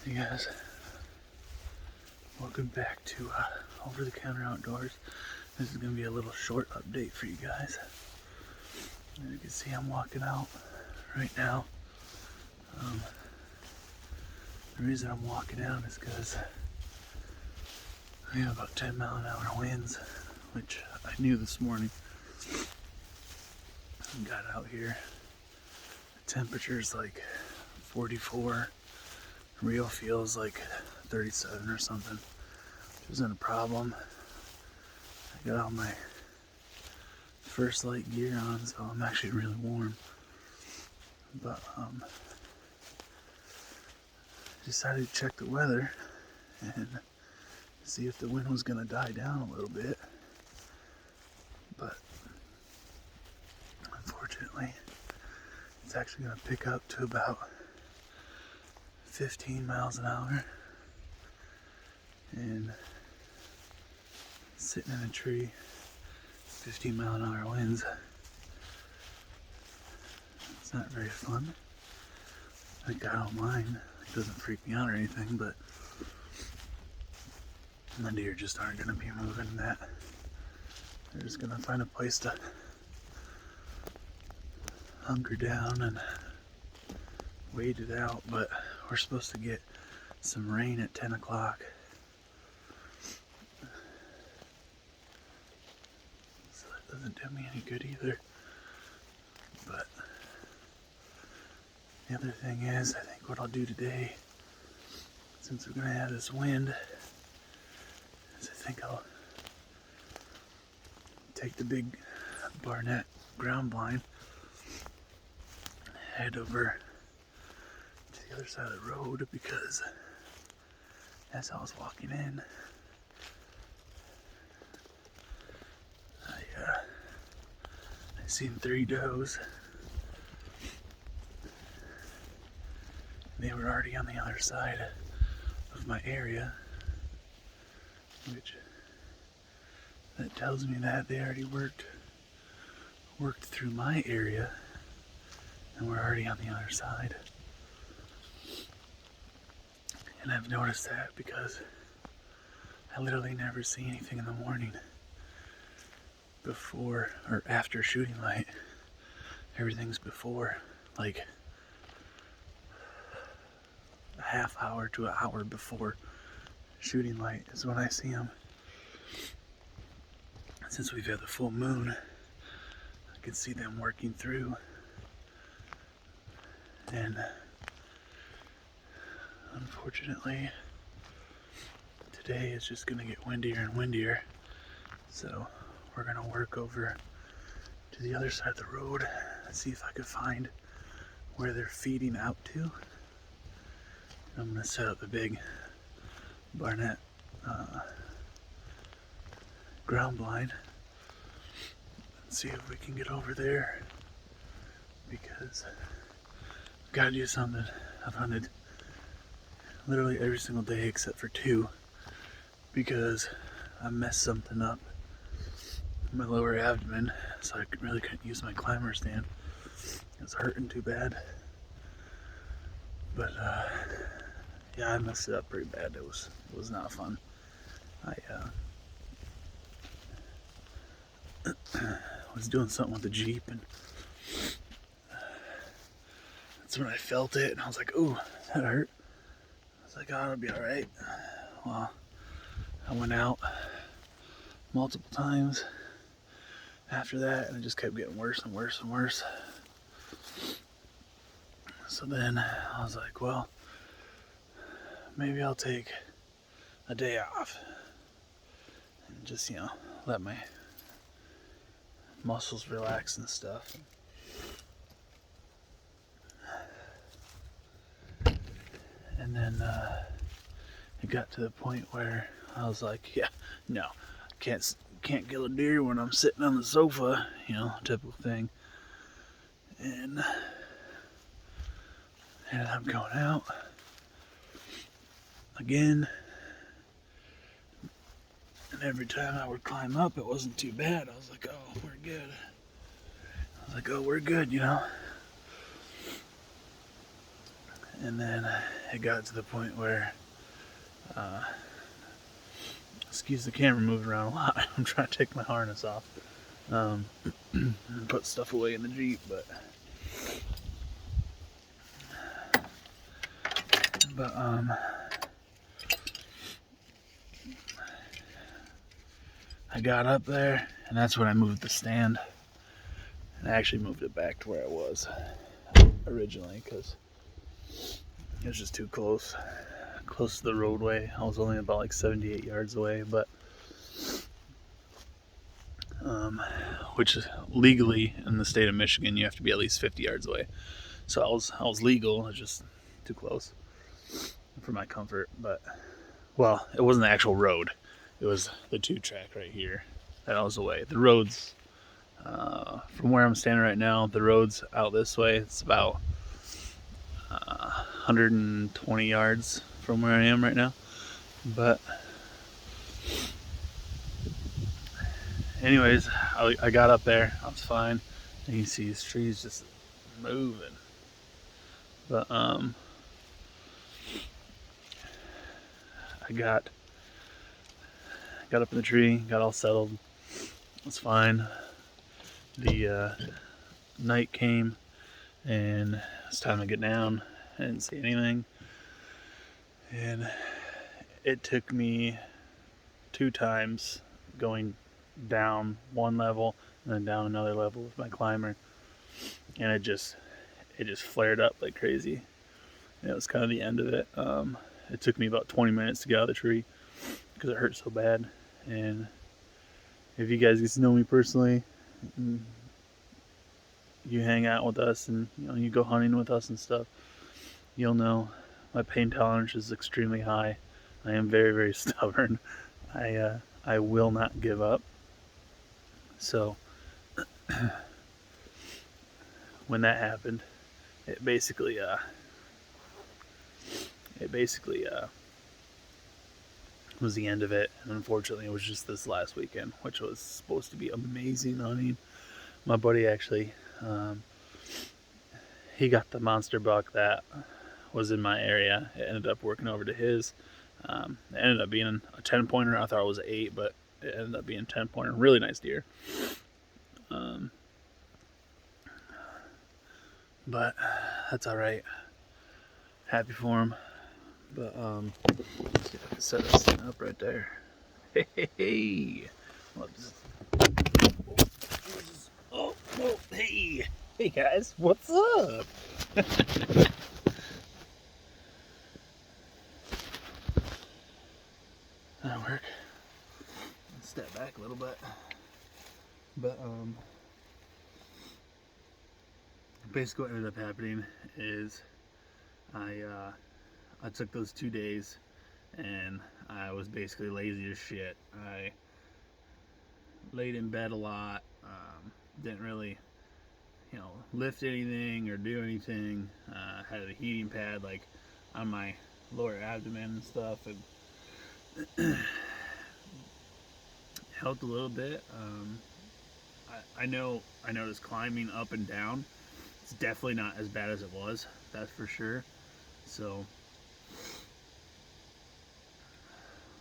Hey guys, welcome back to Over the Counter Outdoors. This is going to be a little short update for you guys. As you can see, I'm walking out right now. The reason I'm walking out is because I have about 10-mile-an-hour winds, which I knew this morning. I got out here, the temperature's like 44. Real feels like 37 or something, which isn't a problem. I got all my First Light gear on, so I'm actually really warm. But decided to check the weather and see if the wind was gonna die down a little bit. But unfortunately, it's actually gonna pick up to about 15 miles an hour, and sitting in a tree, 15-mile-an-hour winds. It's not very fun. Like, I don't mind. It doesn't freak me out or anything, but the deer just aren't gonna be moving that. They're just gonna find a place to hunker down and wait it out. But we're supposed to get some rain at 10 o'clock. So that doesn't do me any good either. But the other thing is, I think what I'll do today, since we're gonna have this wind, is I think I'll take the big Barnett ground blind, head over to the other side of the road, because as I was walking in, I seen 3 does. They were already on the other side of my area, which that tells me that they already worked through my area and we're already on the other side. And I've noticed that because I literally never see anything in the morning before or after shooting light. Everything's before, like a half hour to an hour before shooting light is when I see them. Since we've had the full moon, I can see them working through. And unfortunately, today is just gonna get windier and windier. So we're gonna work over to the other side of the road and see if I could find where they're feeding out to. I'm gonna set up the big Barnett ground blind and see if we can get over there, because I've gotta do something. I've hunted literally every single day except for 2, because I messed something up in my lower abdomen, so I really couldn't use my climber stand. It was hurting too bad. But yeah, I messed it up pretty bad. It was not fun. I was doing something with the Jeep, and that's when I felt it, and I was like, ooh, that hurt. I was like, oh, it'll be alright. Well, I went out multiple times after that, and it just kept getting worse and worse and worse. So then I was like, well, maybe I'll take a day off and just, let my muscles relax and stuff. And then it got to the point where I was like, yeah, no, can't kill a deer when I'm sitting on the sofa, typical thing. And ended up going out again, and every time I would climb up, it wasn't too bad. I was like, oh, we're good. And then it got to the point where, excuse the camera moving around a lot. I'm trying to take my harness off and put stuff away in the Jeep, but I got up there, and that's when I moved the stand. And I actually moved it back to where I was originally because it was just too close to the roadway. I was only about like 78 yards away, but which is legally in the state of Michigan, you have to be at least 50 yards away. So I was legal. It was just too close for my comfort. But well, it wasn't the actual road. It was the 2-track right here that I was away. The roads from where I'm standing right now, the road's out this way. It's about 120 yards from where I am right now. But anyways, I got up there. I was fine. And you see these trees just moving. But I got up in the tree, got all settled. It was fine. The night came, and it's time to get down. I didn't see anything, and it took me 2 times going down one level and then down another level with my climber, and it just flared up like crazy. And it was kind of the end of it. It took me about 20 minutes to get out of the tree because it hurt so bad. And if you guys get to know me personally, you hang out with us and you go hunting with us and stuff, you'll know my pain tolerance is extremely high. I am very, very stubborn. I will not give up. So when that happened, it basically was the end of it. And unfortunately, it was just this last weekend, which was supposed to be amazing hunting. My buddy actually, he got the monster buck that was in my area. It ended up working over to his. It ended up being a 10-pointer. I thought it was an 8, but it ended up being a 10-pointer. Really nice deer. But that's all right. Happy for him. But let's see if I can set this thing up right there. Hey. Oh, hey. Hey guys, what's up? That'll work. Let's step back a little bit. But basically what ended up happening is I took those 2 days and I was basically lazy as shit. I laid in bed a lot, didn't really lift anything or do anything. Had a heating pad like on my lower abdomen and stuff, and helped a little bit. I noticed climbing up and down, it's definitely not as bad as it was, that's for sure. So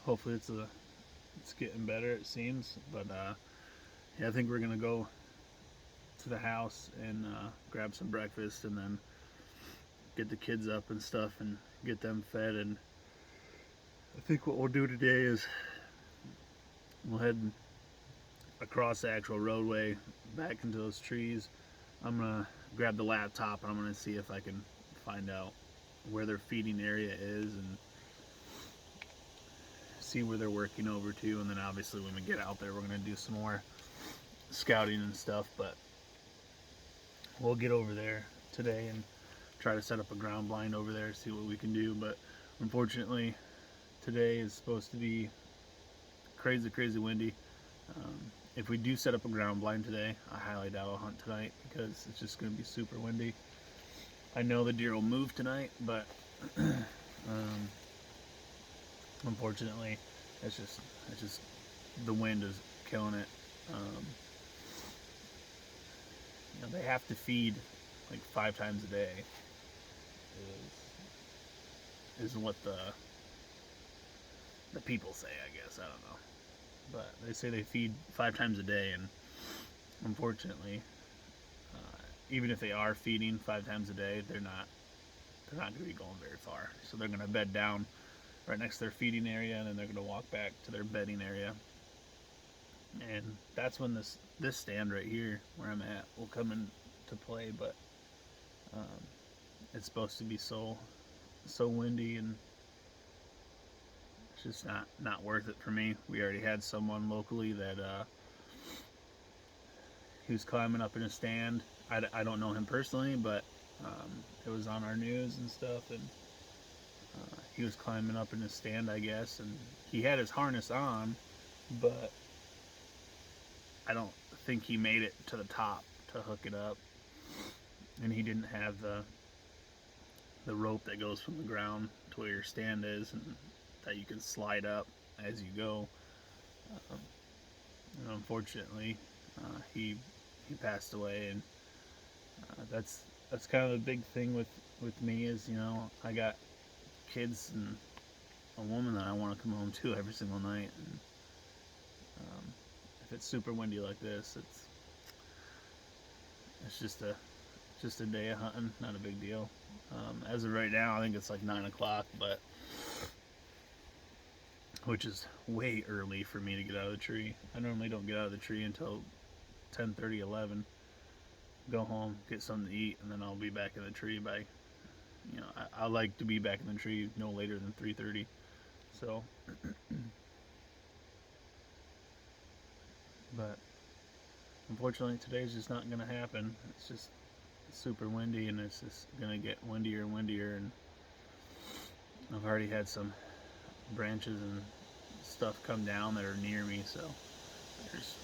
hopefully it's getting better, it seems. But yeah, I think we're gonna go to the house and grab some breakfast and then get the kids up and stuff and get them fed. And I think what we'll do today is we'll head across the actual roadway back into those trees. I'm gonna grab the laptop and I'm gonna see if I can find out where their feeding area is and see where they're working over to. And then obviously when we get out there, we're gonna do some more scouting and stuff. But we'll get over there today and try to set up a ground blind over there, see what we can do. But unfortunately, today is supposed to be crazy windy. If we do set up a ground blind today, I highly doubt I'll hunt tonight because it's just going to be super windy. I know the deer will move tonight, but unfortunately, it's just the wind is killing it. They have to feed like 5 times a day. is what the people say, I guess. I don't know. But they say they feed 5 times a day, and unfortunately, even if they are feeding 5 times a day, they're not going to be going very far. So they're going to bed down right next to their feeding area, and then they're going to walk back to their bedding area. And that's when this stand right here where I'm at will come into play. But um, it's supposed to be so windy, and it's just not worth it for me. We already had someone locally that he was climbing up in a stand. I don't know him personally, but it was on our news and stuff, and he was climbing up in his stand, I guess, and he had his harness on, but I don't think he made it to the top to hook it up, and he didn't have the rope that goes from the ground to where your stand is, and that you can slide up as you go. Um, and unfortunately, he passed away, and that's kind of the big thing with me is, I got kids and a woman that I want to come home to every single night, and um, if it's super windy like this, it's just a day of hunting, not a big deal. As of right now, I think it's like 9 o'clock, but which is way early for me to get out of the tree. I normally don't get out of the tree until 10:30, 11. Go home, get something to eat, and then I'll be back in the tree by, I like to be back in the tree no later than 3:30. So, but unfortunately, today's just not going to happen. It's just super windy, and it's just going to get windier and windier. And I've already had some branches and stuff come down that are near me, so there's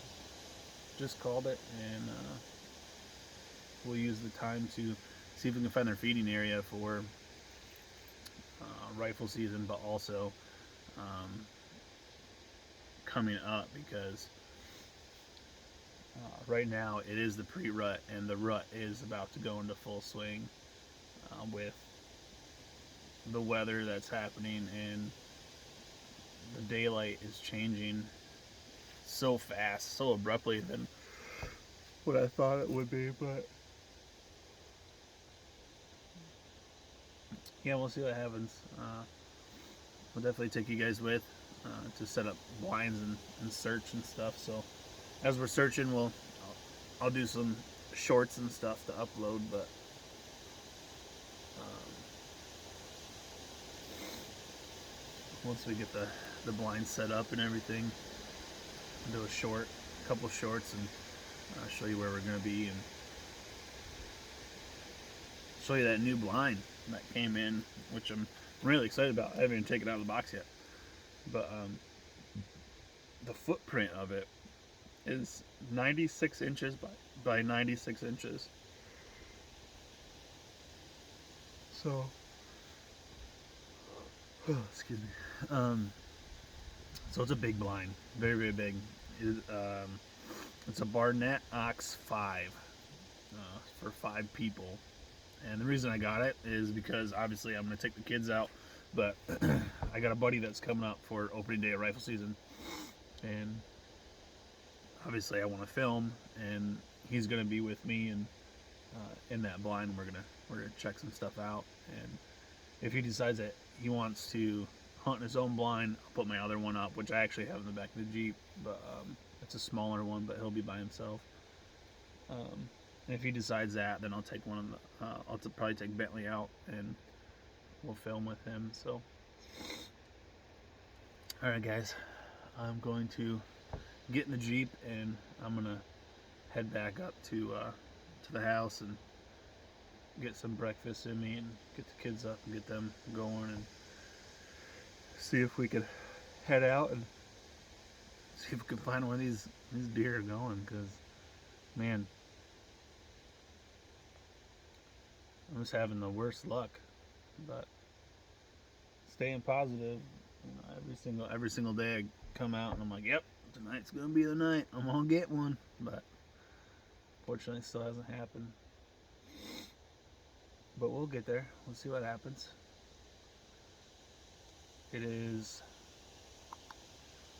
just called it, and we'll use the time to see if we can find their feeding area for rifle season, but also um, coming up, because right now it is the pre-rut, and the rut is about to go into full swing with the weather that's happening, and the daylight is changing so fast, so abruptly than what I thought it would be. But yeah, we'll see what happens. We'll definitely take you guys with to set up blinds and search and stuff. So as we're searching, I'll do some shorts and stuff to upload. But um, once we get the blinds set up and everything, I'll do a couple shorts, and show you where we're gonna be, and show you that new blind that came in, which I'm really excited about. I haven't even taken it out of the box yet, but the footprint of it is 96 inches by 96 inches. So, excuse me. So it's a big blind, very very big. It's a Barnett Ox 5 for 5 people. And the reason I got it is because obviously I'm going to take the kids out, but I got a buddy that's coming up for opening day of rifle season, and obviously I want to film, and he's going to be with me, and in that blind we're gonna check some stuff out. And if he decides that he wants to hunt in his own blind, I'll put my other one up, which I actually have in the back of the Jeep, but it's a smaller one, but he'll be by himself. And if he decides that, then I'll take one of the, I'll probably take Bentley out, and we'll film with him. So, all right, guys, I'm going to get in the Jeep, and I'm gonna head back up to the house and get some breakfast in me, and get the kids up and get them going, and see if we could head out and see if we can find where these deer are going. Because, man, I'm just having the worst luck. But staying positive, every single day I come out and I'm like, yep, tonight's gonna be the night. I'm gonna get one. But fortunately, it still hasn't happened. But we'll get there. We'll see what happens. It is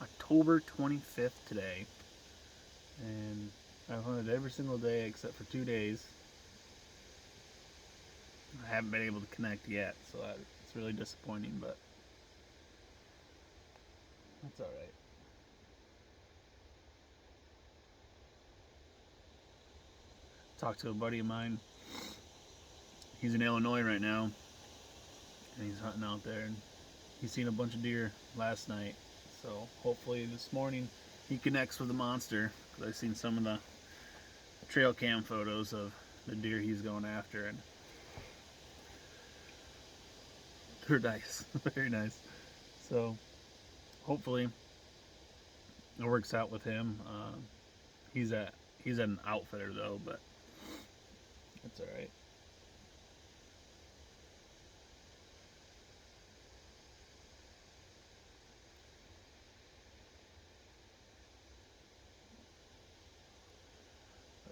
October 25th today, and I've hunted every single day except for 2 days. I haven't been able to connect yet, so it's really disappointing, but that's alright. Talked to a buddy of mine. He's in Illinois right now, and he's hunting out there, and he's seen a bunch of deer last night. So hopefully this morning he connects with the monster, because I've seen some of the trail cam photos of the deer he's going after, and they're nice, very nice. So hopefully it works out with him. He's an outfitter though, but that's all right.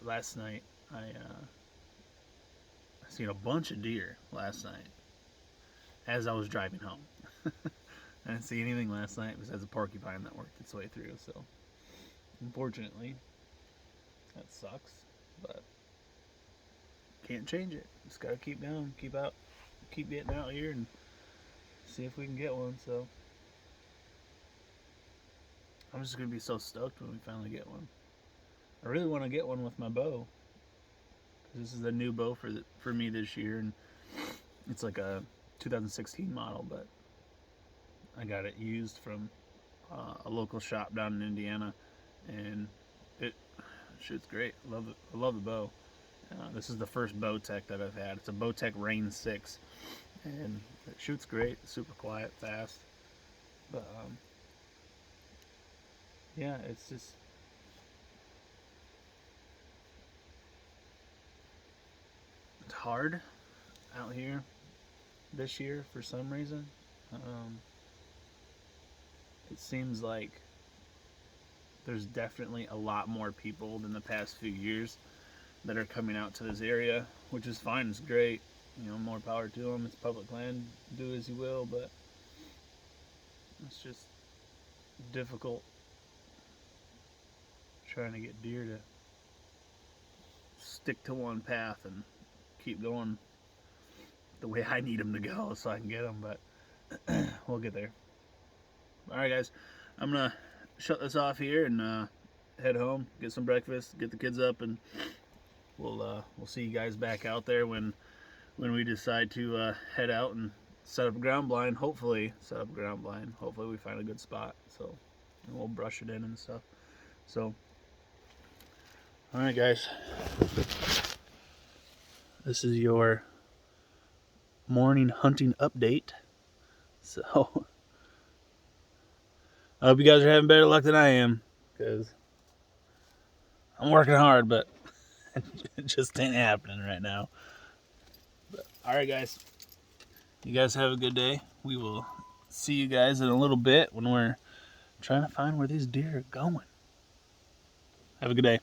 Last night I seen a bunch of deer last night as I was driving home. I didn't see anything last night besides a porcupine that worked its way through, so unfortunately that sucks, but can't change it. Just gotta keep going, keep getting out here and see if we can get one. So I'm just gonna be so stoked when we finally get one. I really want to get one with my bow, because this is a new bow for me this year, and it's like a 2016 model, but I got it used from a local shop down in Indiana, and it shoots great. I love the bow. This is the first Bowtech that I've had. It's a Bowtech Rain 6, and it shoots great. Super quiet, fast, but yeah, it's just. It's hard out here this year for some reason. It seems like there's definitely a lot more people than the past few years that are coming out to this area, which is fine. It's great. You know, more power to them. It's public land. Do as you will, but it's just difficult trying to get deer to stick to one path and keep going the way I need them to go so I can get them, but we'll get there. Alright guys, I'm gonna shut this off here and head home, get some breakfast, get the kids up, and we'll see you guys back out there when we decide to head out and set up a ground blind. Hopefully we find a good spot, so we'll brush it in and stuff. So alright guys, this is your morning hunting update. So I hope you guys are having better luck than I am, because I'm working hard, but it just ain't happening right now. Alright guys, you guys have a good day. We will see you guys in a little bit when we're trying to find where these deer are going. Have a good day.